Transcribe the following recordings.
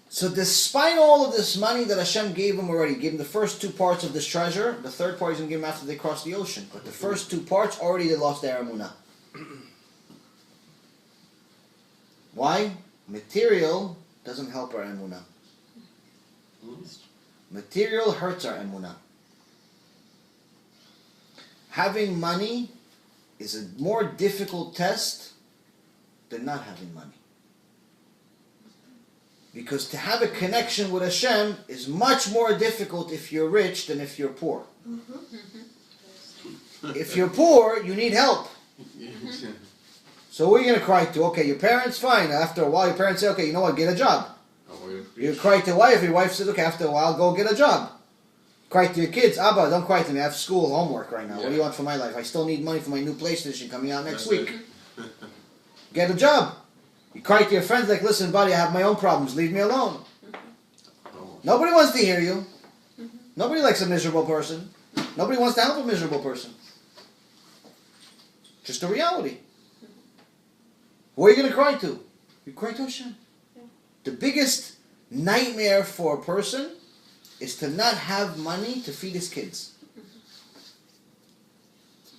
So despite all of this money that Hashem gave him already, gave him the first 2 parts of this treasure, the third part he's going to give him after they cross the ocean. But the first 2 parts, already they lost their Emunah. Why? Material doesn't help our Emunah. Material hurts our Emunah. Having money is a more difficult test than not having money. Because to have a connection with Hashem is much more difficult if you're rich than if you're poor. If you're poor, you need help. So who are you going to cry to? Okay, your parents, fine. After a while, your parents say, okay, you know what, get a job. You cry to your wife says, okay, after a while, go get a job. Cry to your kids, Abba, don't cry to me, I have school, homework right now. What do you want for my life? I still need money for my new PlayStation coming out next week. Get a job. You cry to your friends like, listen, buddy, I have my own problems. Leave me alone. Nobody wants to hear you. Nobody likes a miserable person. Nobody wants to help a miserable person. Just a reality. Who are you going to cry to? You cry to Hashem. The biggest nightmare for a person is to not have money to feed his kids.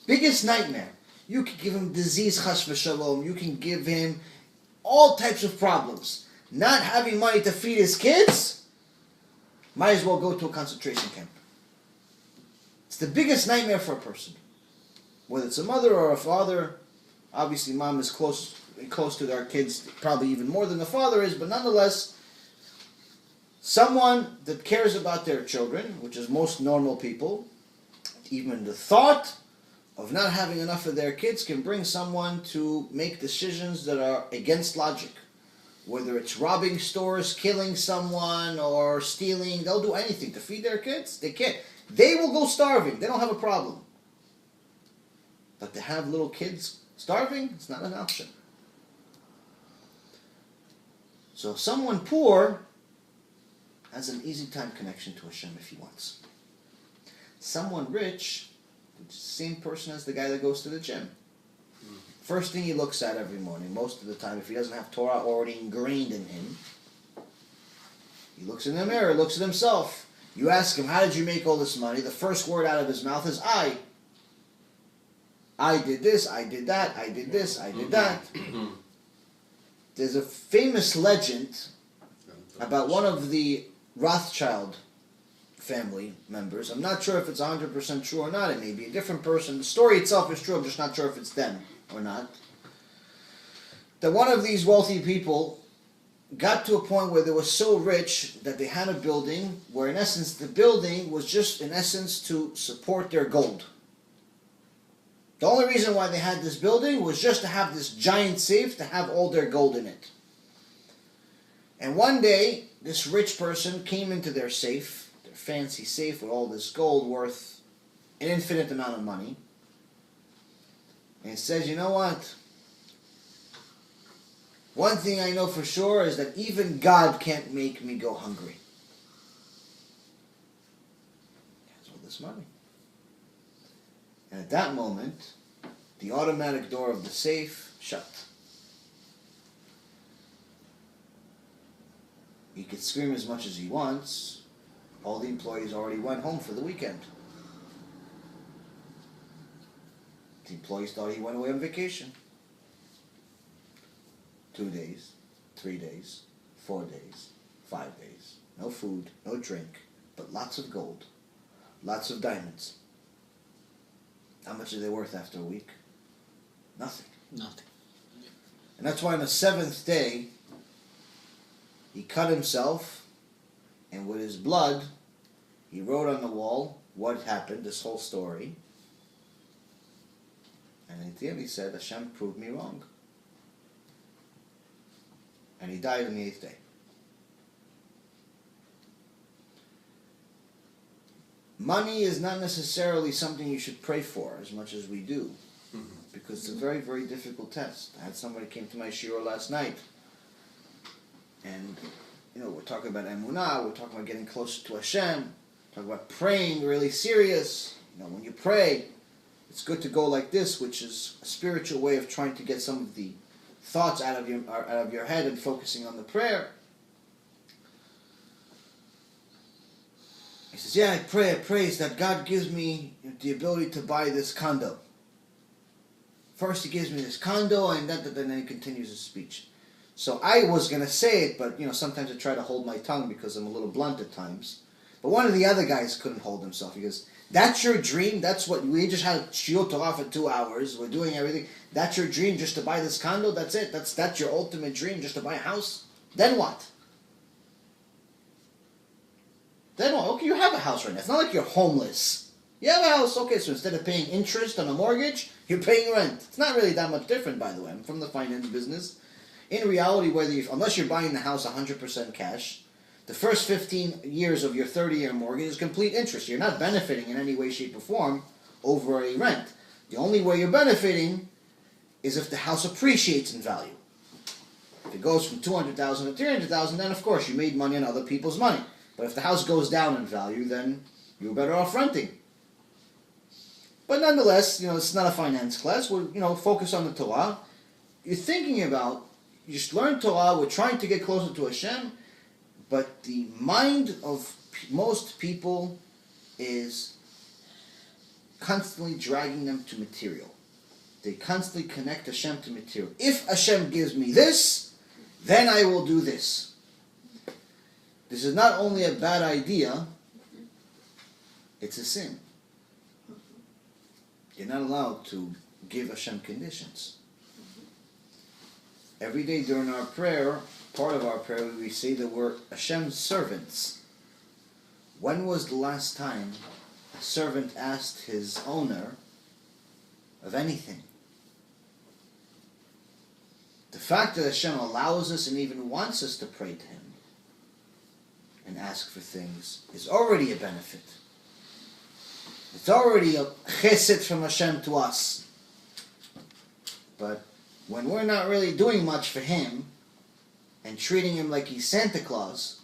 Biggest nightmare. You can give him disease, chas v'shalom. You can give him all types of problems. Not having money to feed his kids, might as well go to a concentration camp. It's the biggest nightmare for a person. Whether it's a mother or a father, obviously mom is close to their kids, probably even more than the father is, but nonetheless, someone that cares about their children, which is most normal people, even the thought of not having enough of their kids can bring someone to make decisions that are against logic. Whether it's robbing stores, killing someone, or stealing, they'll do anything to feed their kids. They can't. They will go starving. They don't have a problem. But to have little kids starving, it's not an option. So someone poor has an easy time connection to Hashem if he wants. Someone rich, the same person as the guy that goes to the gym. First thing he looks at every morning, most of the time, if he doesn't have Torah already ingrained in him, he looks in the mirror, looks at himself. You ask him, how did you make all this money? The first word out of his mouth is I. I did this, I did that, I did this, I did that. There's a famous legend about one of the Rothschild family members. I'm not sure if it's 100% true or not. It may be a different person. The story itself is true. I'm just not sure if it's them or not. That one of these wealthy people got to a point where they were so rich that they had a building where, in essence, the building was just, in essence, to support their gold. The only reason why they had this building was just to have this giant safe to have all their gold in it. And one day, this rich person came into their safe, their fancy safe with all this gold worth an infinite amount of money. And says, you know what? One thing I know for sure is that even God can't make me go hungry. He has all this money. And at that moment, the automatic door of the safe shut. He could scream as much as he wants. All the employees already went home for the weekend. The employees thought he went away on vacation. 2 days, 3 days, 4 days, 5 days. No food, no drink, but lots of gold. Lots of diamonds. How much are they worth after a week? Nothing. Nothing. And that's why on the 7th day, he cut himself, and with his blood, he wrote on the wall what happened, this whole story. And at the end he said, Hashem proved me wrong. And he died on the 8th day. Money is not necessarily something you should pray for as much as we do. Because it's a very, very difficult test. I had somebody came to my shiur last night. And, we're talking about Emunah, we're talking about getting closer to Hashem, talking about praying really serious. When you pray, it's good to go like this, which is a spiritual way of trying to get some of the thoughts out of your head and focusing on the prayer. He says, yeah, I praise that God gives me the ability to buy this condo. First he gives me this condo, and then he continues his speech. So I was going to say it, but sometimes I try to hold my tongue because I'm a little blunt at times. But one of the other guys couldn't hold himself. He goes, that's your dream? That's what, we just had shiur Torah for 2 hours. We're doing everything. That's your dream, just to buy this condo? That's it? That's your ultimate dream, just to buy a house? Then what? Then what? Okay, you have a house right now. It's not like you're homeless. You have a house. Okay, so instead of paying interest on a mortgage, you're paying rent. It's not really that much different, by the way. I'm from the finance business. In reality, unless you're buying the house 100% cash, the first 15 years of your 30-year mortgage is complete interest. You're not benefiting in any way, shape, or form over a rent. The only way you're benefiting is if the house appreciates in value. If it goes from $200,000 to $300,000, then of course you made money on other people's money. But if the house goes down in value, then you're better off renting. But nonetheless, it's not a finance class. We're, focus on the Torah. You're thinking about, you just learn Torah, we're trying to get closer to Hashem, but the mind of most people is constantly dragging them to material. They constantly connect Hashem to material. If Hashem gives me this, then I will do this. This is not only a bad idea, it's a sin. You're not allowed to give Hashem conditions. Every day during our prayer, part of our prayer, we say that we're Hashem's servants. When was the last time a servant asked his owner of anything? The fact that Hashem allows us and even wants us to pray to Him and ask for things is already a benefit. It's already a chesed from Hashem to us. But when we're not really doing much for Him and treating Him like He's Santa Claus,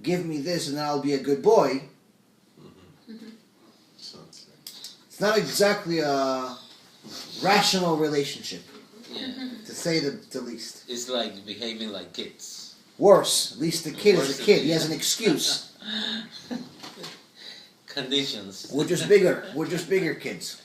give me this and then I'll be a good boy, it's not exactly a rational relationship, to say the least. It's like behaving like kids. Worse. At least the kid is a kid. He has an excuse. Conditions. We're just bigger. We're just bigger kids.